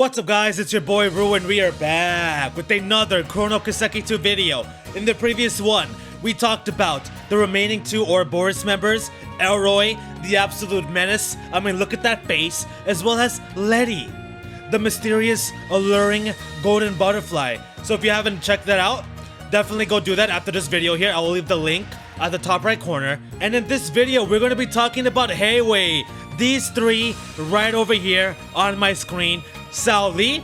What's up guys, it's your boy Ru and we are back with another Chrono Kiseki 2 video. In the previous one, we talked about the remaining two Ouroboros members, Elroy, the absolute menace, look at that face, as well as Letty, the mysterious, alluring golden butterfly. So if you haven't checked that out, definitely go do that after this video here. I will leave the link at the top right corner. And in this video, we're going to be talking about Heiyue. These three right over here on my screen. Sao Lee,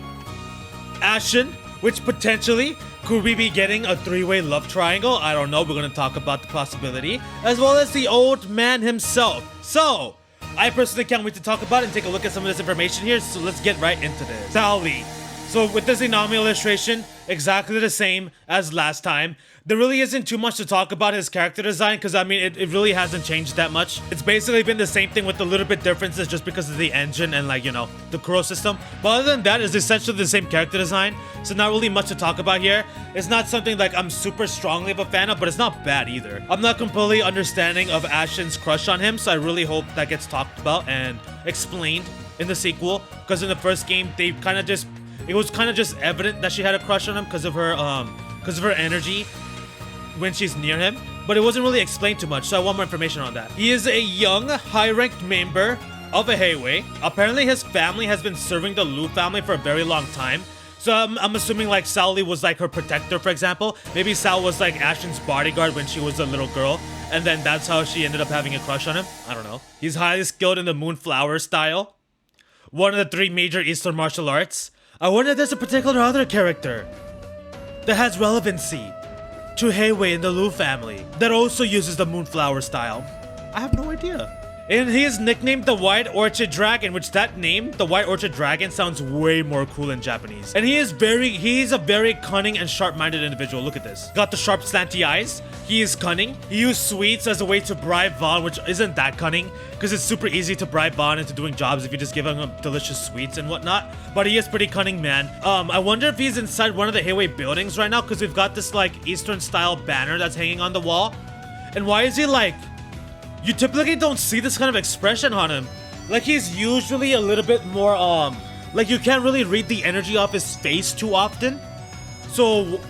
Ashen, which potentially could we be getting a three-way love triangle? I don't know, we're gonna talk about the possibility, as well as the old man himself. So, I personally can't wait to talk about it and take a look at some of this information here, so let's get right into this. Sao Lee. So with this anomaly illustration, exactly the same as last time. There really isn't too much to talk about his character design because it really hasn't changed that much. It's basically been the same thing with a little bit differences just because of the engine and the Kuro system. But other than that, it's essentially the same character design. So not really much to talk about here. It's not something like I'm super strongly of a fan of, but it's not bad either. I'm not completely understanding of Ashen's crush on him, so I really hope that gets talked about and explained in the sequel. Because in the first game, they kind of just... It was kind of just evident that she had a crush on him because of her energy when she's near him, but it wasn't really explained too much, so I want more information on that. He is a young, high-ranked member of a Heiyue. Apparently his family has been serving the Lu family for a very long time, so I'm assuming like Sao Lee was like her protector, for example. Maybe Sao was like Ashen's bodyguard when she was a little girl, and then that's how she ended up having a crush on him. I don't know. He's highly skilled in the Moonflower style, one of the three major Eastern martial arts. I wonder if there's a particular other character that has relevancy to Heiyue in the Lu family that also uses the Moonflower style. I have no idea. And he is nicknamed the White Orchid Dragon, which that name, the White Orchid Dragon, sounds way more cool in Japanese. And he's a very cunning and sharp-minded individual. Look at this. Got the sharp slanty eyes. He is cunning. He used sweets as a way to bribe Vaughn, which isn't that cunning, because it's super easy to bribe Vaughn into doing jobs if you just give him delicious sweets and whatnot. But he is pretty cunning, man. I wonder if he's inside one of the Heiyue buildings right now, because we've got this like Eastern-style banner that's hanging on the wall. And why is he like... You typically don't see this kind of expression on him. Like, he's usually a little bit more, like, you can't really read the energy off his face too often. So,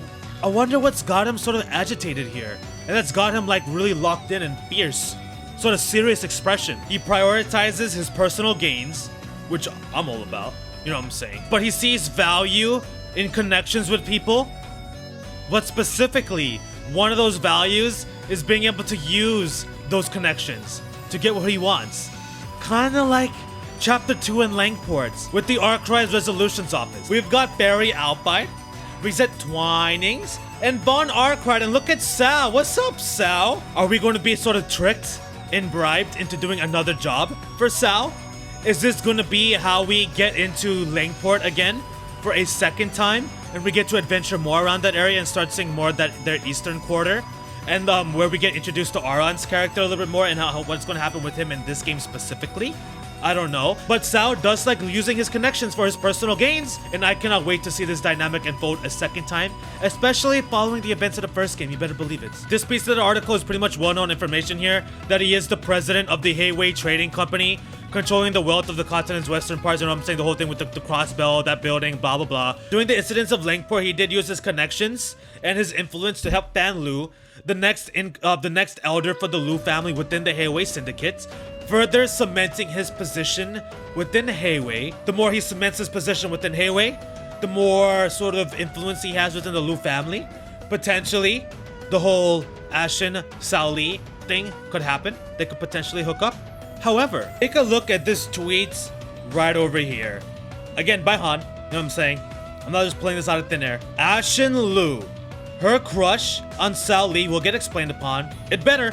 I wonder what's got him sort of agitated here. And that's got him, like, really locked in and fierce. Sort of serious expression. He prioritizes his personal gains, which I'm all about. You know what I'm saying? But he sees value in connections with people. But specifically, one of those values is being able to use those connections to get what he wants. Kinda like Chapter 2 in Langports with the Arcrise Resolutions Office. We've got Barry Alpine, Reset Twinings, and Von Arkwright, and look at Sal. What's up, Sal? Are we going to be sort of tricked and bribed into doing another job for Sal? Is this going to be how we get into Langport again for a second time, and we get to adventure more around that area and start seeing more of their eastern quarter? And where we get introduced to Aron's character a little bit more and what's going to happen with him in this game specifically. I don't know. But Sao does like using his connections for his personal gains, and I cannot wait to see this dynamic unfold a second time, especially following the events of the first game. You better believe it. This piece of the article is pretty much well-known information here, that he is the president of the Heiyue Trading Company, controlling the wealth of the continent's western parts. You know what I'm saying? The whole thing with the crossbell, that building, blah, blah, blah. During the incidents of Langport, he did use his connections and his influence to help Fan Lu, the next elder for the Lu family within the Heiyue Syndicate, further cementing his position within Heiyue. The more he cements his position within Heiyue, the more sort of influence he has within the Lu family. Potentially, the whole Ashen, Sao Lee thing could happen. They could potentially hook up. However, take a look at this tweet right over here. Again, by Han, you know what I'm saying? I'm not just playing this out of thin air. Ashen Lu. Her crush on Sao Lee will get explained upon. It better.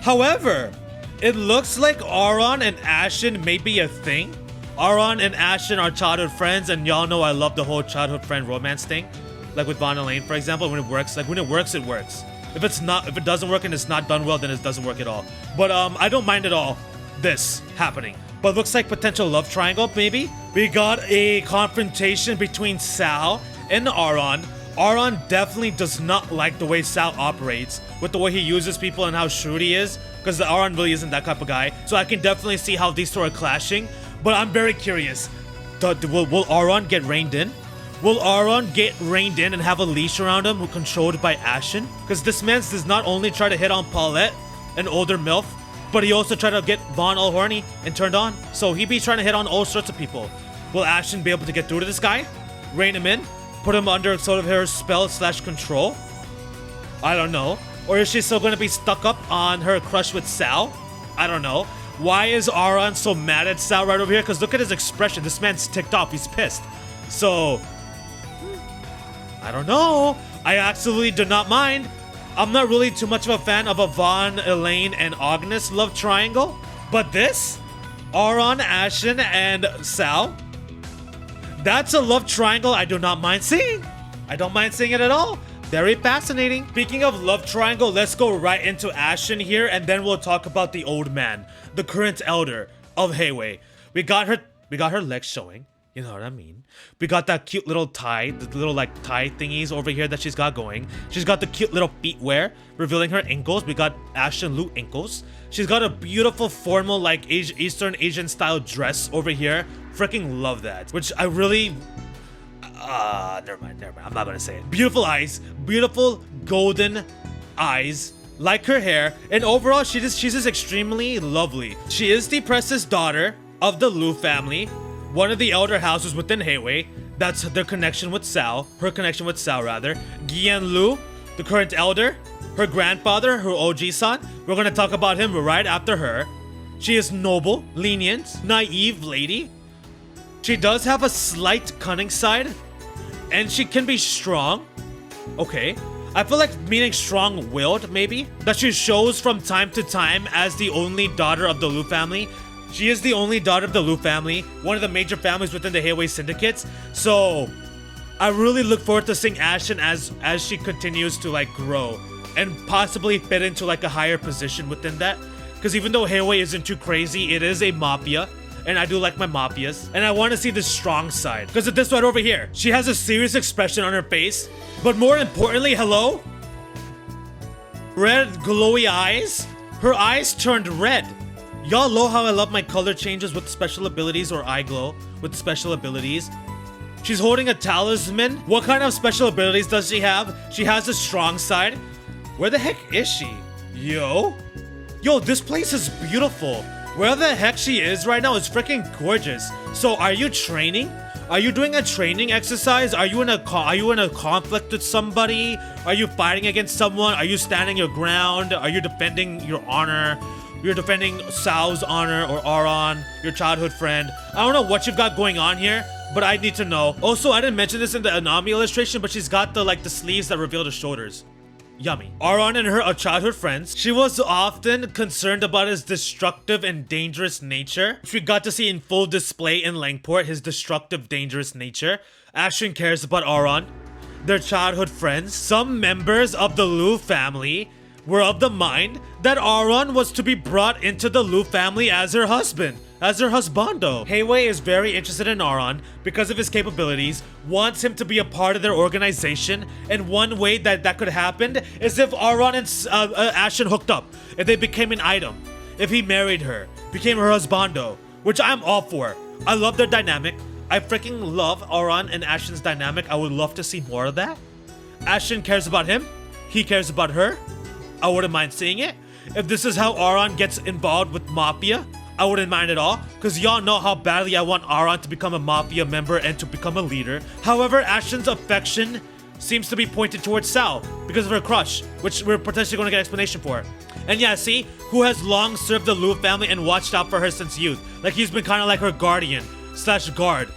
However, it looks like Aron and Ashen may be a thing. Aron and Ashen are childhood friends, and y'all know I love the whole childhood friend romance thing. Like with Vaughn and Lane, for example, when it works. Like when it works, it works. If it doesn't work and it's not done well, then it doesn't work at all. But I don't mind at all this happening. But looks like potential love triangle, maybe? We got a confrontation between Sao and Aron. Aron definitely does not like the way Sao operates, with the way he uses people and how shrewd he is, because Aron really isn't that type of guy. So I can definitely see how these two are clashing, but I'm very curious. Will Auron get reined in? Will Auron get reined in and have a leash around him who controlled by Ashen? Because this man does not only try to hit on Paulette, an older MILF, but he also tried to get Vaughn all horny and turned on. So he be trying to hit on all sorts of people. Will Ashen be able to get through to this guy? Rein him in? Put him under sort of her spell / control? I don't know. Or is she still going to be stuck up on her crush with Sal? I don't know. Why is Auron so mad at Sal right over here? Because look at his expression. This man's ticked off. He's pissed. So, I don't know. I absolutely do not mind. I'm not really too much of a fan of a Vaughn, Elaine, and Agnes love triangle. But this? Auron, Ashen, and Sal? That's a love triangle I do not mind seeing. I don't mind seeing it at all. Very fascinating. Speaking of love triangle, let's go right into Ashen here, and then we'll talk about the old man, the current elder of Heiyue. We got her legs showing. You know what I mean? We got that cute little tie, the little like tie thingies over here that she's got going. She's got the cute little feet wear, revealing her ankles. We got Ashen Lu ankles. She's got a beautiful formal like Eastern Asian style dress over here. Freaking love that. Which I really... never mind. I'm not gonna say it. Beautiful eyes. Beautiful golden eyes. Like her hair. And overall, she's just extremely lovely. She is the princess daughter of the Lu family. One of the elder houses within Heiyue. That's their connection with Sal. Her connection with Sal, rather. Gian Lu, the current elder. Her grandfather, her OG-san. We're gonna talk about him right after her. She is noble, lenient, naive lady. She does have a slight cunning side. And she can be strong. Okay. I feel like meaning strong-willed, maybe. That she shows from time to time as the only daughter of the Lu family. She is the only daughter of the Lu family, one of the major families within the Heiyue syndicates. So, I really look forward to seeing Ashen as she continues to like grow and possibly fit into like a higher position within that. Because even though Heiyue isn't too crazy, it is a mafia. And I do like my mafias. And I want to see the strong side. Because of this right over here. She has a serious expression on her face. But more importantly, hello? Red glowy eyes? Her eyes turned red. Y'all know how I love my color changes with special abilities or eye glow with special abilities. She's holding a talisman. What kind of special abilities does she have? She has a strong side. Where the heck is she? Yo, this place is beautiful. Where the heck she is right now is freaking gorgeous. So are you training? Are you doing a training exercise? Are you in a conflict with somebody? Are you fighting against someone? Are you standing your ground? Are you defending your honor? You're defending Sal's honor or Auron, your childhood friend. I don't know what you've got going on here, but I need to know. Also, I didn't mention this in the Anami illustration, but she's got the sleeves that reveal the shoulders. Yummy. Auron and her childhood friends. She was often concerned about his destructive and dangerous nature, which we got to see in full display in Langport, his destructive, dangerous nature. Ashen cares about Auron, their childhood friends. Some members of the Lu family were of the mind that Auron was to be brought into the Lu family as her husband, as her husbando. Heiyue is very interested in Auron because of his capabilities, wants him to be a part of their organization, and one way that could happen is if Auron and Ashen hooked up, if they became an item, if he married her, became her husbando, which I'm all for. I love their dynamic. I freaking love Auron and Ashen's dynamic. I would love to see more of that. Ashen cares about him, he cares about her. I wouldn't mind seeing it. If this is how Auron gets involved with Mafia, I wouldn't mind at all. Because y'all know how badly I want Auron to become a Mafia member and to become a leader. However, Ashen's affection seems to be pointed towards Sal because of her crush, which we're potentially going to get explanation for. And yeah, see, who has long served the Lu family and watched out for her since youth. Like he's been kind of like her guardian / guard,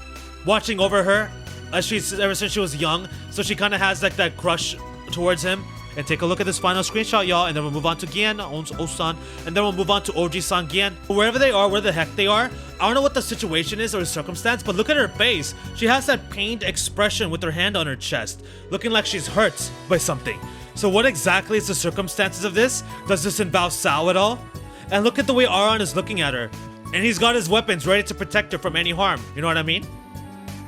watching over her ever since she was young. So she kind of has like that crush towards him. And take a look at this final screenshot, y'all, and then we'll move on to Gian, Osan, and then we'll move on to OG-san Gian. Wherever they are, where the heck they are, I don't know what the situation is or the circumstance, but look at her face. She has that pained expression with her hand on her chest, looking like she's hurt by something. So what exactly is the circumstances of this? Does this involve Sal at all? And look at the way Auron is looking at her. And he's got his weapons ready to protect her from any harm. You know what I mean?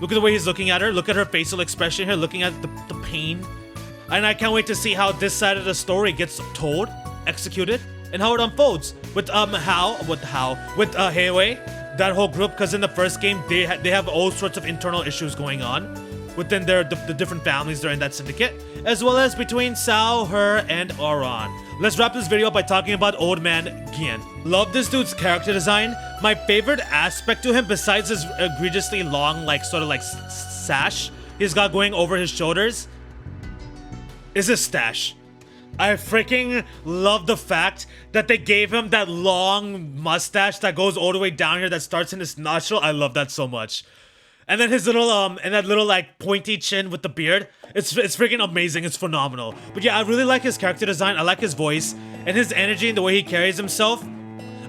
Look at the way he's looking at her. Look at her facial expression here, looking at the pain. And I can't wait to see how this side of the story gets told, executed, and how it unfolds with Heiyue, that whole group, because in the first game they have all sorts of internal issues going on within the different families that are in that syndicate, as well as between Sao, her, and Auron. Let's wrap this video up by talking about Old Man Gian. Love this dude's character design. My favorite aspect to him, besides his egregiously long, like sort of like sash he's got going over his shoulders, is his stash. I freaking love the fact that they gave him that long mustache that goes all the way down here that starts in his nostril. I love that so much. And then his little and that little like pointy chin with the beard. It's freaking amazing. It's phenomenal. But yeah, I really like his character design. I like his voice and his energy and the way he carries himself.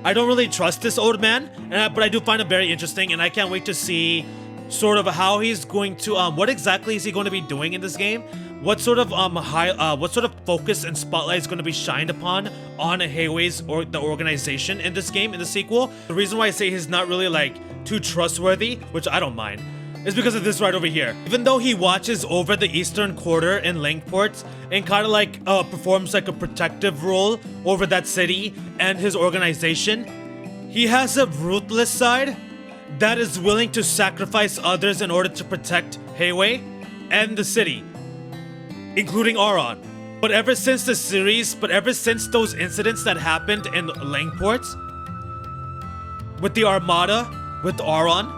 I don't really trust this old man, but I do find him very interesting, and I can't wait to see sort of how he's going to what exactly is he going to be doing in this game? What sort of what sort of focus and spotlight is going to be shined upon on Heiyue's or the organization in this game, in the sequel? The reason why I say he's not really like too trustworthy, which I don't mind, is because of this right over here. Even though he watches over the Eastern Quarter in Langport and kind of like performs like a protective role over that city and his organization, he has a ruthless side that is willing to sacrifice others in order to protect Heiyue and the city, including Auron. But ever since the series, ever since those incidents that happened in Langport with the Armada, with Auron,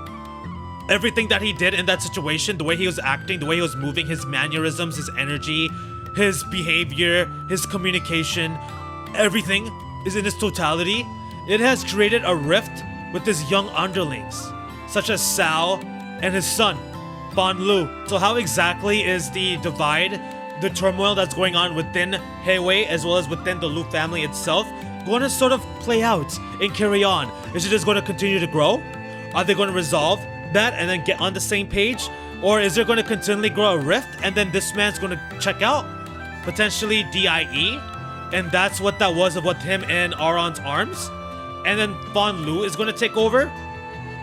everything that he did in that situation, the way he was acting, the way he was moving, his mannerisms, his energy, his behavior, his communication, everything is in its totality. It has created a rift with his young underlings, such as Sao and his son, Ban Lu. So how exactly is the divide, the turmoil that's going on within Heiyue as well as within the Lu family itself going to sort of play out and carry on? Is it just going to continue to grow? Are they going to resolve that and then get on the same page? Or is there going to continually grow a rift and then this man's going to check out? Potentially DIE? And that's what that was with him and Auron's arms? And then Ban Lu is going to take over?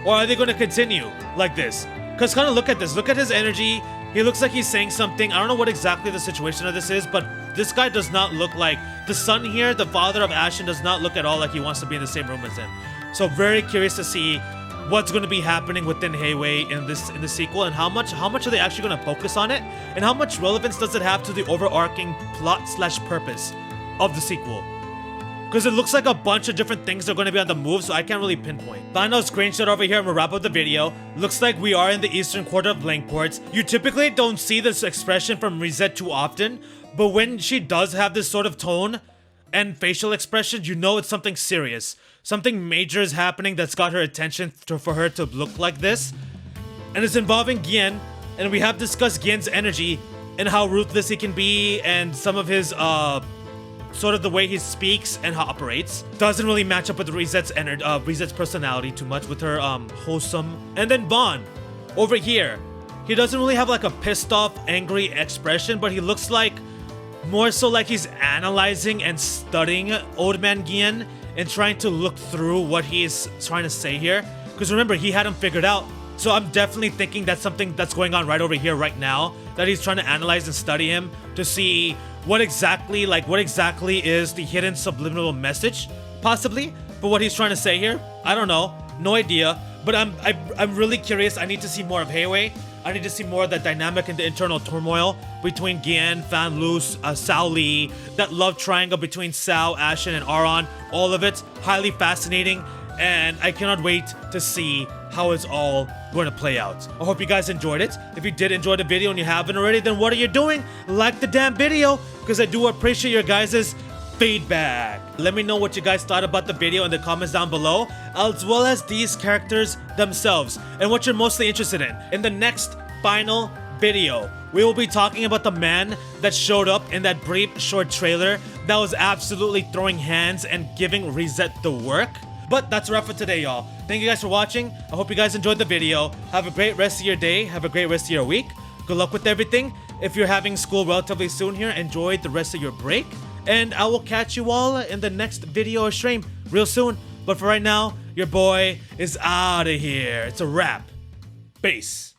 Or are they going to continue like this? Because kind of look at this. Look at his energy. He looks like he's saying something. I don't know what exactly the situation of this is, but this guy does not look like... The son here, the father of Ashen, does not look at all like he wants to be in the same room as him. So very curious to see what's going to be happening within Heiyue in the sequel, and how much are they actually going to focus on it, and how much relevance does it have to the overarching plot / purpose of the sequel? Because it looks like a bunch of different things are going to be on the move, so I can't really pinpoint. Final screenshot over here, and we'll wrap up the video. Looks like we are in the Eastern Quarter of Langport. You typically don't see this expression from Reset too often, but when she does have this sort of tone and facial expressions, you know it's something serious. Something major is happening that's got her attention for her to look like this. And it's involving Gian, and we have discussed Gian's energy and how ruthless he can be, and some of his sort of the way he speaks and how operates doesn't really match up with Reset's energy, Reset's personality too much, with her wholesome. And then Ban over here, he doesn't really have like a pissed off, angry expression, but he looks like more so like he's analyzing and studying Old Man Gian and trying to look through what he's trying to say here. Because remember, he had him figured out. So I'm definitely thinking that's something that's going on right over here right now, that he's trying to analyze and study him to see what exactly is the hidden subliminal message, possibly, for what he's trying to say here. I don't know, no idea, but I'm really curious. I need to see more of Heiyue. I need to see more of that dynamic and the internal turmoil between Gian, Fan Lu, Sao Li, that love triangle between Sao, Ashen, and Auron. All of it highly fascinating, and I cannot wait to see how it's all going to play out. I hope you guys enjoyed it. If you did enjoy the video and you haven't already, then what are you doing? Like the damn video, because I do appreciate your guys' feedback. Let me know what you guys thought about the video in the comments down below, as well as these characters themselves, and what you're mostly interested in. In the next final video, we will be talking about the man that showed up in that brief short trailer that was absolutely throwing hands and giving Reset the work. But that's a wrap for today, y'all. Thank you guys for watching. I hope you guys enjoyed the video. Have a great rest of your day. Have a great rest of your week. Good luck with everything. If you're having school relatively soon here, enjoy the rest of your break. And I will catch you all in the next video or stream real soon. But for right now, your boy is out of here. It's a wrap. Peace.